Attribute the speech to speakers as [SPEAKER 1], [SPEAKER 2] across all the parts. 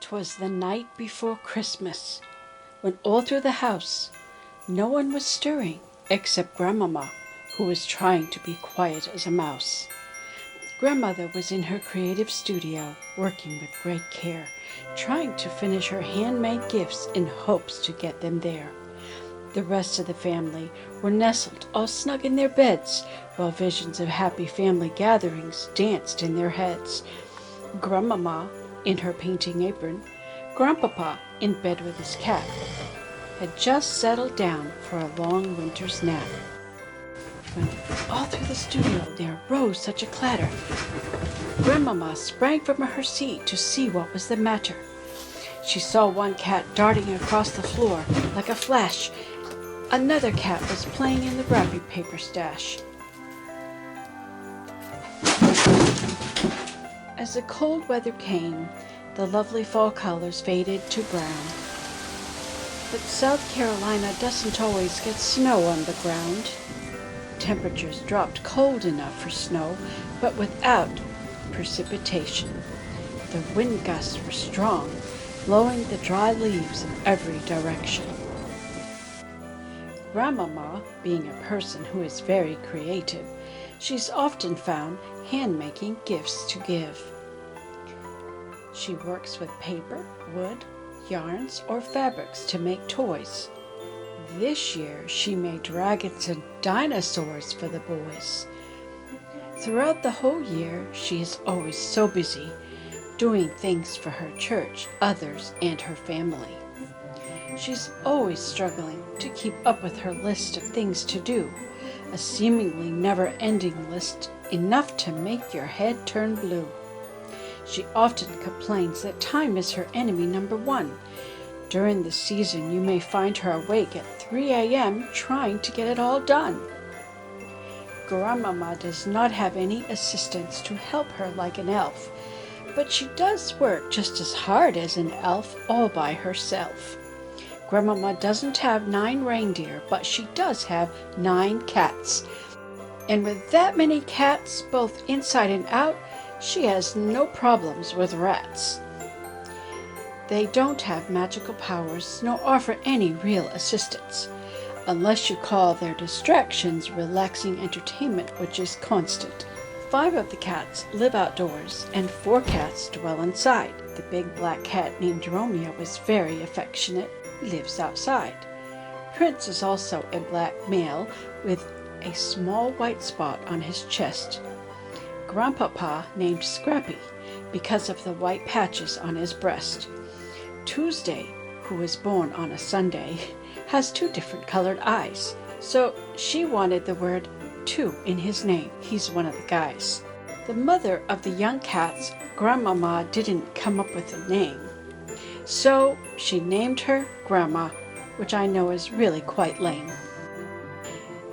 [SPEAKER 1] 'Twas the night before Christmas, when all through the house no one was stirring except Grandmama, who was trying to be quiet as a mouse. Grandmother was in her creative studio, working with great care, trying to finish her handmade gifts in hopes to get them there. The rest of the family were nestled all snug in their beds, while visions of happy family gatherings danced in their heads. Grandmama, in her painting apron, Grandpapa, in bed with his cat, had just settled down for a long winter's nap, when all through the studio there rose such a clatter. Grandmama sprang from her seat to see what was the matter. She saw one cat darting across the floor like a flash. Another cat was playing in the wrapping paper stash. As the cold weather came, the lovely fall colors faded to brown. But South Carolina doesn't always get snow on the ground. Temperatures dropped cold enough for snow, but without precipitation. The wind gusts were strong, blowing the dry leaves in every direction. Grandmama, being a person who is very creative, she's often found hand-making gifts to give. She works with paper, wood, yarns, or fabrics to make toys. This year she made dragons and dinosaurs for the boys. Throughout the whole year she is always so busy, doing things for her church, others, and her family. She's always struggling to keep up with her list of things to do, a seemingly never-ending list, enough to make your head turn blue. She often complains that time is her enemy number one. During the season, you may find her awake at 3 a.m. trying to get it all done. Grandmama does not have any assistants to help her like an elf, but she does work just as hard as an elf all by herself. Grandmama doesn't have 9 reindeer, but she does have 9 cats. And with that many cats, both inside and out, she has no problems with rats. They don't have magical powers, nor offer any real assistance, unless you call their distractions relaxing entertainment, which is constant. 5 of the cats live outdoors, and 4 cats dwell inside. The big black cat named Romeo is very affectionate, lives outside. Prince is also a black male with a small white spot on his chest. Grandpapa named Scrappy because of the white patches on his breast. Tuesday, who was born on a Sunday, has 2 different colored eyes, so she wanted the word 2 in his name. He's one of the guys. The mother of the young cats, Grandmama didn't come up with a name, so she named her Grandma, which I know is really quite lame.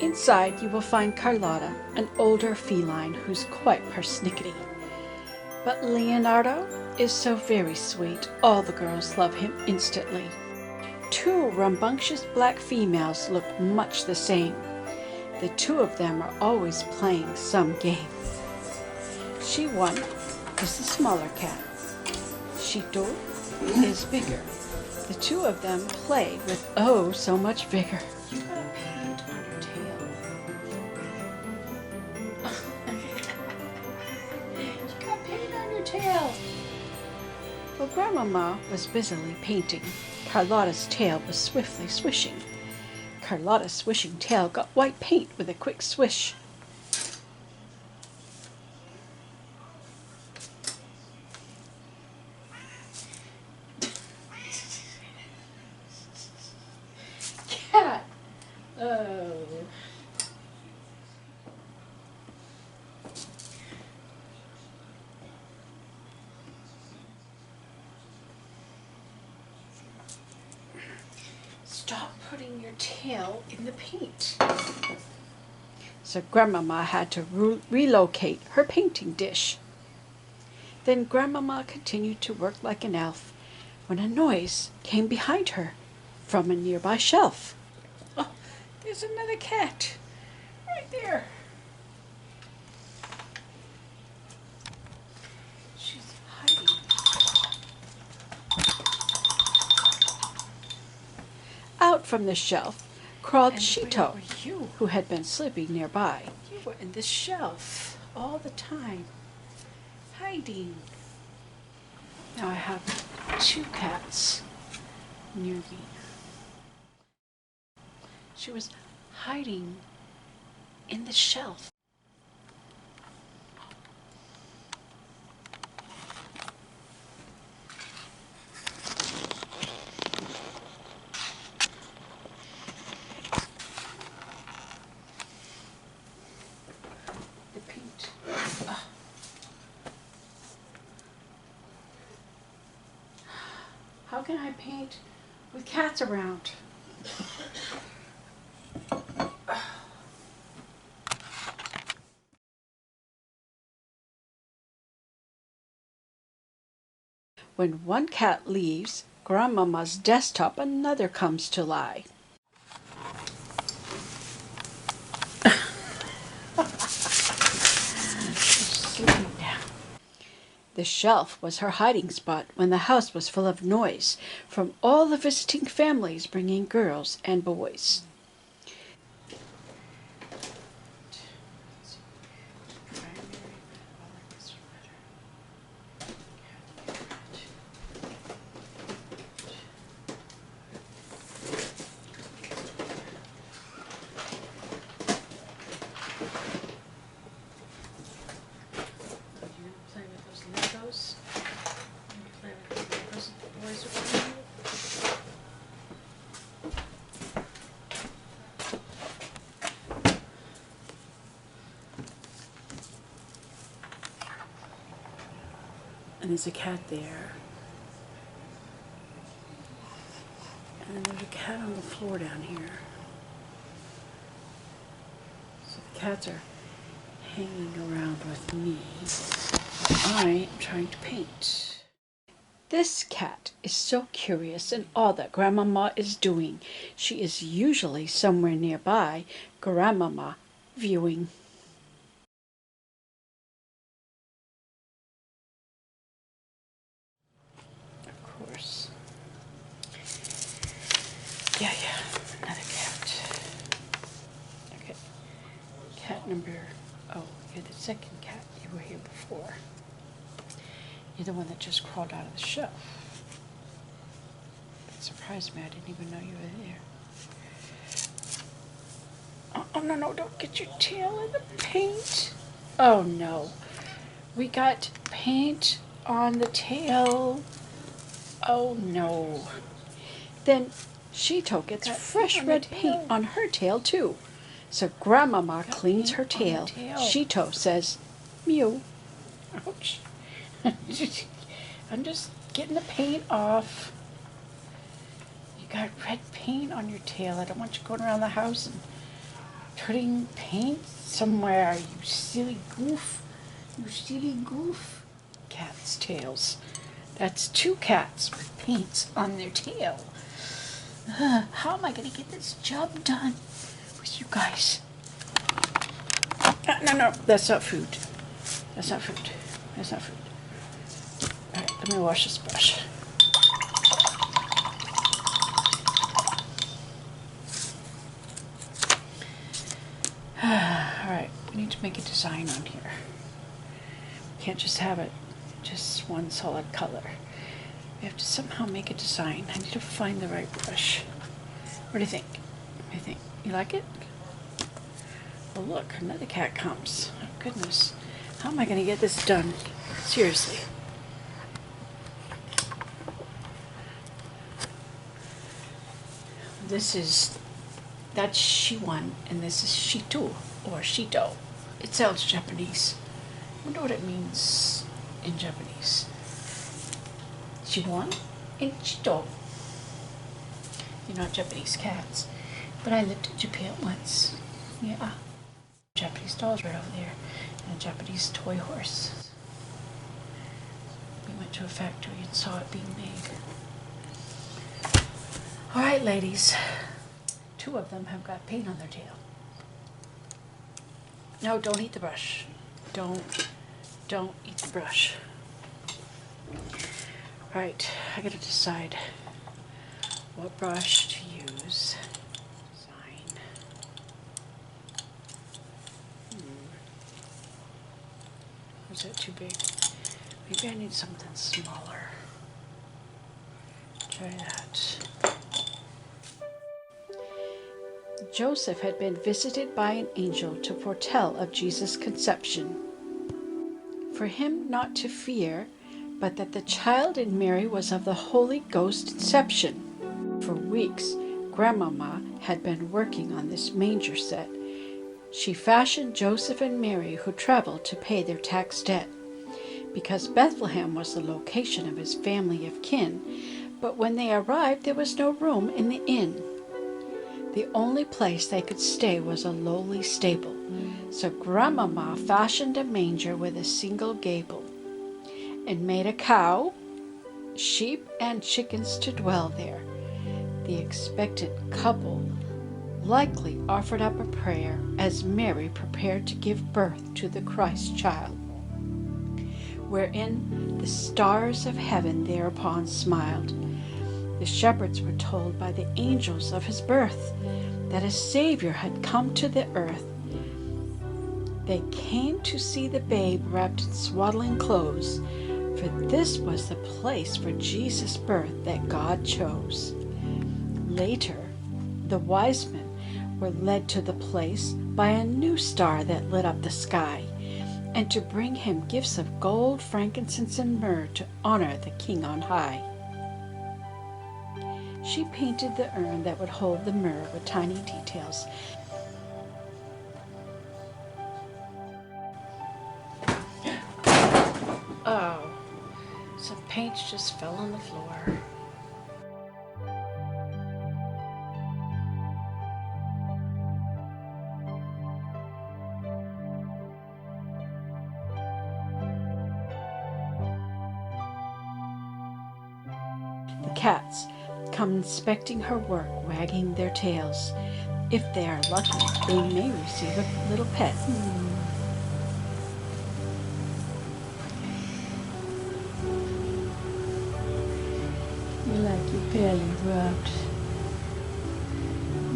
[SPEAKER 1] Inside you will find Carlotta, an older feline who's quite persnickety. But Leonardo is so very sweet, all the girls love him instantly. 2 rambunctious black females look much the same. The 2 of them are always playing some game. She-1 is the smaller cat. She-2 is bigger. The 2 of them play with oh so much vigor. You got paint on your tail. You got paint on your tail. While Grandmama was busily painting, Carlotta's tail was swiftly swishing. Carlotta's swishing tail got white paint with a quick swish. Cat! Oh. Stop putting your tail in the paint. So Grandmama had to relocate her painting dish. Then Grandmama continued to work like an elf when a noise came behind her from a nearby shelf. Oh, there's another cat right there. She's hiding. Out from the shelf crawled Shito, who had been sleeping nearby. You were in the shelf all the time, hiding. Now I have 2 cats near me. She was hiding in the shelf. The paint. How can I paint with cats around? When one cat leaves Grandmama's desktop, another comes to lie. Sleeping now. The shelf was her hiding spot when the house was full of noise from all the visiting families bringing girls and boys. And there's a cat there. And then there's a cat on the floor down here. So the cats are hanging around with me. I am trying to paint. This cat is so curious in all that Grandmama is doing. She is usually somewhere nearby, Grandmama viewing. Of course. Yeah, another cat. Okay. Cat number, oh, you're the second cat. You were here before. You're the one that just crawled out of the shelf. It surprised me. I didn't even know you were there. Oh, no, don't get your tail in the paint. Oh, no. We got paint on the tail. Oh, no. Then Shito gets fresh red paint on her tail, too. So Grandmama cleans her tail. Shito says, mew. Ouch. I'm just getting the paint off. You got red paint on your tail. I don't want you going around the house and putting paint somewhere, you silly goof. You silly goof. Cats' tails. That's 2 cats with paints on their tail. How am I going to get this job done with you guys? No, that's not food. That's not food. That's not food. All right, let me wash this brush. All right, we need to make a design on here. We can't just have it just one solid color. We have to somehow make a design. I need to find the right brush. What do you think? What do you think? You like it? Well, look, another cat comes. Oh, goodness. How am I going to get this done? Seriously. That's Shiwan, and this is Shito, or Shito. It sounds Japanese. I wonder what it means in Japanese. Shiwan and Shito. You're not Japanese cats, but I lived in Japan once. Yeah. Japanese dolls right over there, and a Japanese toy horse. We went to a factory and saw it being made. All right, ladies. 2 of them have got paint on their tail. No, don't eat the brush. Don't eat the brush. All right, I gotta decide what brush to use. big. Maybe I need something smaller. Try that. Joseph had been visited by an angel to foretell of Jesus' conception. For him not to fear, but that the child in Mary was of the Holy Ghost conception. For weeks, Grandmama had been working on this manger set. She fashioned Joseph and Mary, who traveled to pay their tax debt, because Bethlehem was the location of his family of kin. But when they arrived, there was no room in the inn. The only place they could stay was a lowly stable, so Grandmama fashioned a manger with a single gable, and made a cow, sheep, and chickens to dwell there. The expectant couple likely offered up a prayer as Mary prepared to give birth to the Christ child, wherein the stars of heaven thereupon smiled. The shepherds were told by the angels of his birth, that a Savior had come to the earth. They came to see the babe wrapped in swaddling clothes, for this was the place for Jesus' birth that God chose. Later, the wise men were led to the place by a new star that lit up the sky, and to bring him gifts of gold, frankincense, and myrrh to honor the King on high. She painted the urn that would hold the myrrh with tiny details. Oh, some paint just fell on the floor. The cats come inspecting her work, wagging their tails. If they are lucky, they may receive a little pet. You like your belly rubbed.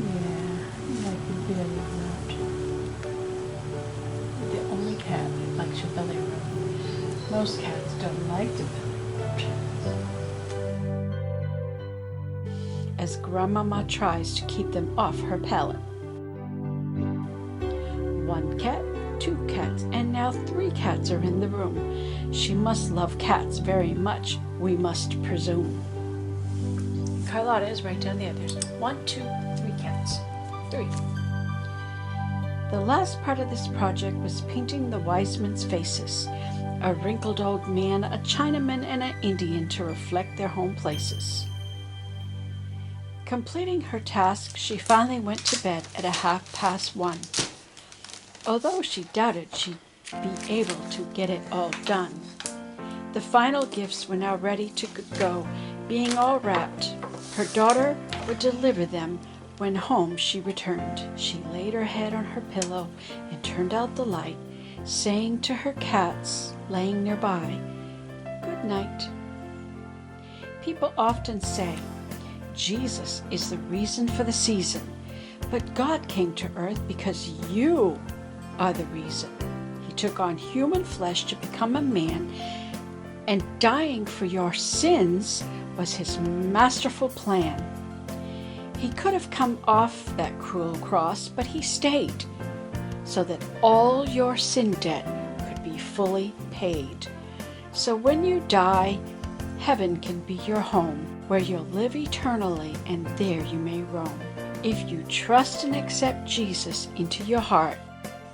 [SPEAKER 1] Yeah, you like your belly rubbed. You're the only cat that likes your belly rubbed. Most cats don't like the belly rubbed. As Grandmama tries to keep them off her palate. One cat, two cats, and now 3 cats are in the room. She must love cats very much, we must presume. Carlotta is right down there. There's 1, 2, 3 cats. 3. The last part of this project was painting the wise men's faces. A wrinkled old man, a Chinaman, and an Indian to reflect their home places. Completing her task, she finally went to bed at 1:30. Although she doubted she'd be able to get it all done. The final gifts were now ready to go, being all wrapped. Her daughter would deliver them when home she returned. She laid her head on her pillow and turned out the light, saying to her cats laying nearby, "Good night." People often say, Jesus is the reason for the season, but God came to earth because you are the reason. He took on human flesh to become a man, and dying for your sins was his masterful plan. He could have come off that cruel cross, but he stayed, so that all your sin debt could be fully paid. So when you die, heaven can be your home, where you'll live eternally, and there you may roam. If you trust and accept Jesus into your heart,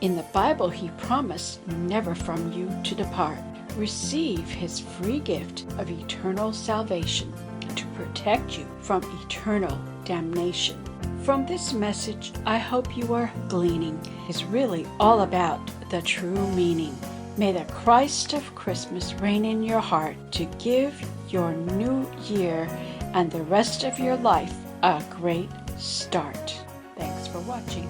[SPEAKER 1] in the Bible he promised never from you to depart. Receive his free gift of eternal salvation to protect you from eternal damnation. From this message, I hope you are gleaning, is really all about the true meaning. May the Christ of Christmas reign in your heart to give your new year and the rest of your life a great start. Thanks for watching.